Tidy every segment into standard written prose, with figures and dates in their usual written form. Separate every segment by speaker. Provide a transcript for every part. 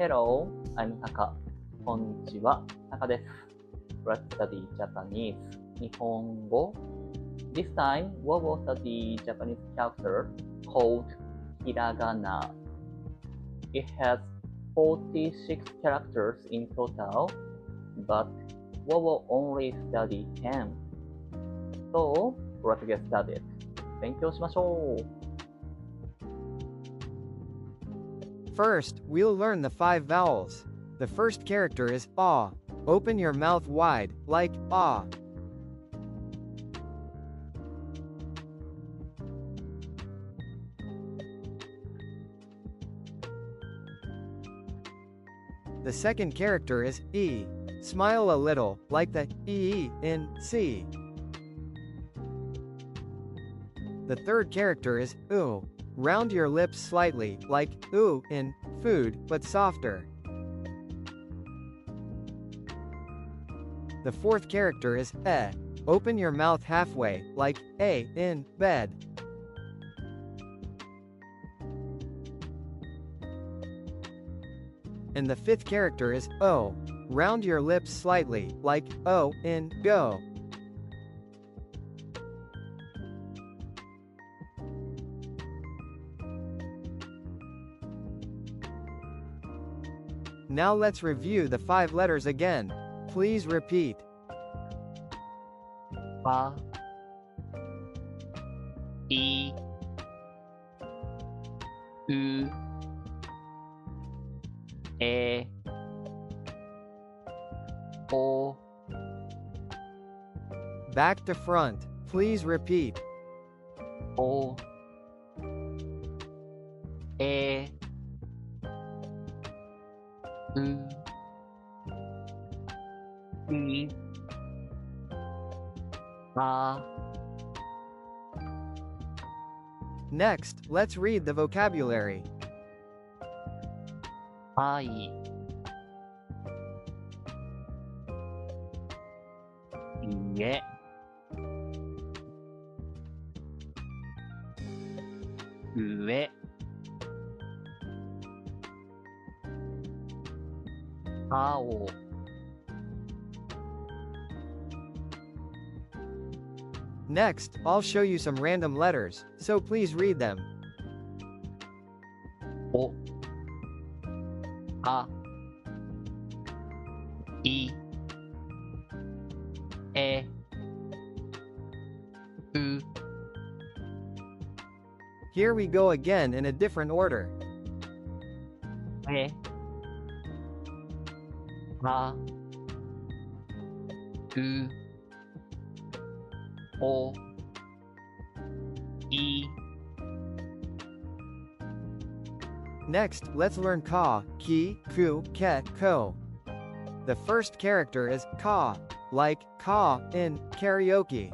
Speaker 1: Hello, I'm Taka. こんにちは、Taka です。Let's study Japanese. 日本語 This time, we will study Japanese character called Hiragana. It has 46 characters in total, but we will only study 10. So, let's get started. 勉強しましょう。
Speaker 2: First, we'll learn the 5 vowels. The first character is ah. Open your mouth wide, like ah. The second character is e. Smile a little, like the e in see. The third character is oo. Round your lips slightly, like oo in food, but softer. The fourth character is eh. Open your mouth halfway, like a in bed. And the fifth character is o. Round your lips slightly, like o in go. Now let's review the 5 letters again. Please repeat.
Speaker 1: A, I, U, E, O.
Speaker 2: Back to front. Please repeat.
Speaker 1: O, E, U, I, A.
Speaker 2: Next, let's read the vocabulary.
Speaker 1: I,家、上、青、
Speaker 2: Next, I'll show you some random letters, so please read them.
Speaker 1: お、あ、い、え、う。
Speaker 2: Here we go again in a different order.
Speaker 1: え、あ、う、お、い。
Speaker 2: Next, let's learn ka, ki, ku, ke, ko. The first character is ka, like ka in karaoke.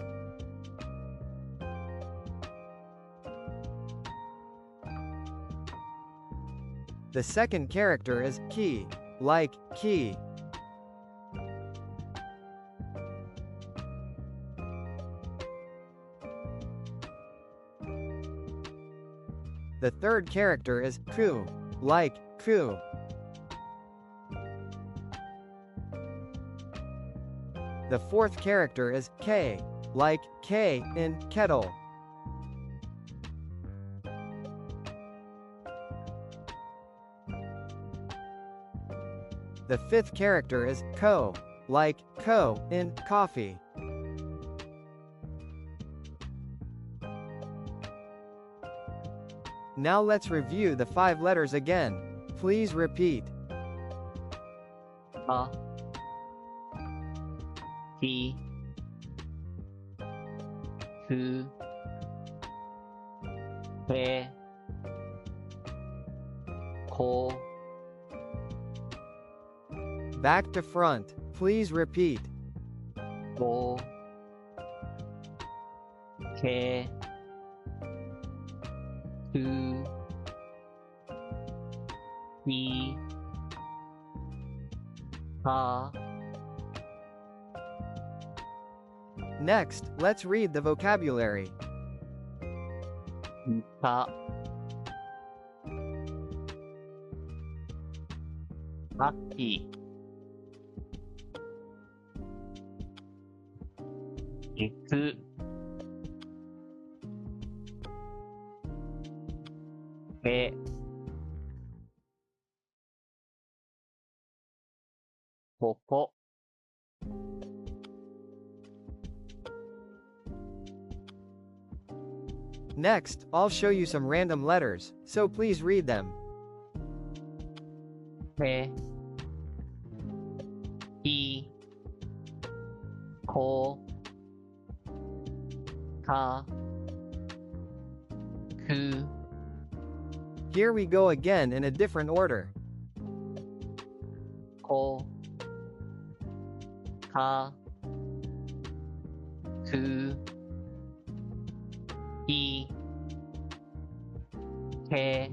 Speaker 2: The second character is ki, like key. The third character is ku, like ku. The fourth character is k, like k in kettle. The fifth character is ko, like ko in coffee. Now let's review the 5 letters again. Please repeat.
Speaker 1: あ、き、く、ぺ、こ。
Speaker 2: Back to front. Please repeat.
Speaker 1: ぼ、け、く、い、か。
Speaker 2: Next, let's read the vocabulary.
Speaker 1: か、ラッキー。行く。べ。ここ。
Speaker 2: Next, I'll show you some random letters, so please read them.
Speaker 1: め。い。こ。か。く。
Speaker 2: Here we go again in a different order.
Speaker 1: こ。か。く。い。け。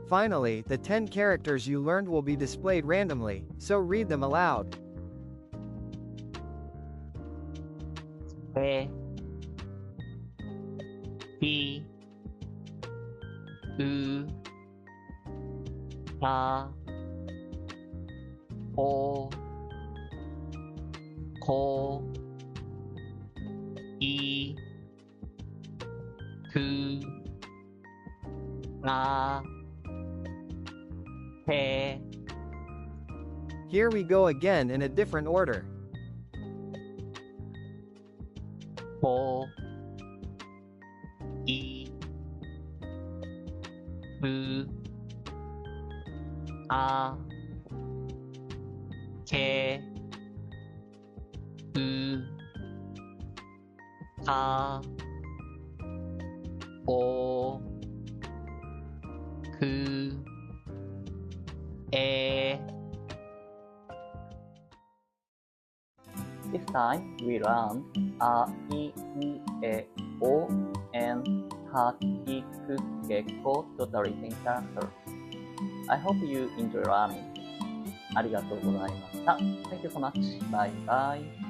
Speaker 2: Finally, the 10 characters you learned will be displayed randomly, so read them aloud.
Speaker 1: べ。い。う。た。お。こ。い。く。な。て。
Speaker 2: Here we go again in a different order.
Speaker 1: こ。い。う。あ。け。う。か。お。く。え。 This time we learned a, I, U, E, O, and Ka, Ki, Ku, Ke, Ko totally 10 characters. I hope you enjoy learning. ありがとうございました。Thank you so much. Bye bye.